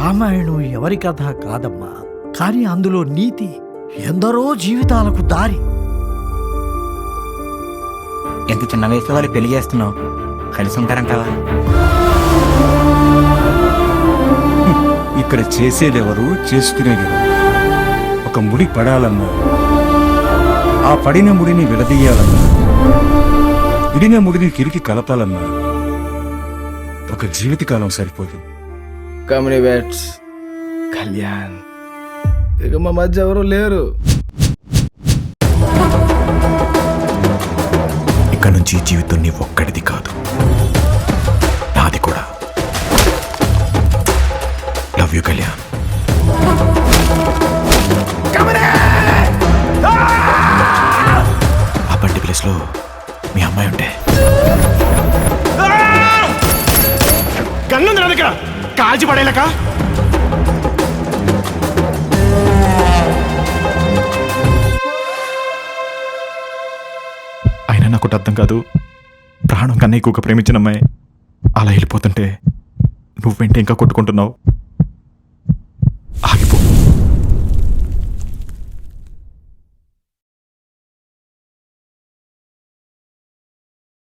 రామాయణం ఎవరి కథ కాదమ్మా, కానీ అందులో నీతి ఎందరో జీవితాలకు దారి. ఎంత చిన్న వయసులో వాళ్ళు పెళ్లి చేస్తున్నావు, కలిసి ఉంటారంటావా? ఇక్కడ చేసేదెవరు, చేసుకునేదెవరు? ఒక ముడి పడాలన్నా, ఆ పడిన ముడిని విడదీయాలన్నా, విడిన ముడిని తిరిగి కలపాలన్నా ఒక జీవితకాలం సరిపోదు. కమ్యూని బ్యాట్స్ కళ్యాణ్, ఇక మా మధ్య ఎవరు లేరు. ఇక్కడ నుంచి జీవితం నీ ఒక్కడిది కాదు, నాది కూడా. Love you Kalyan. ఆ బండి ప్లేస్ లో మీ అమ్మాయి ఉంటే గన్నుంది నా దగ్గర, కాల్చి పడేలాక. అయినా నాకు అర్థం కాదు, ప్రాణం కన్నా ఎక్కువగా ప్రేమించిన అమ్మాయి అలా వెళ్ళిపోతుంటే నువ్వేంటి ఇంకా కొట్టుకుంటున్నావు?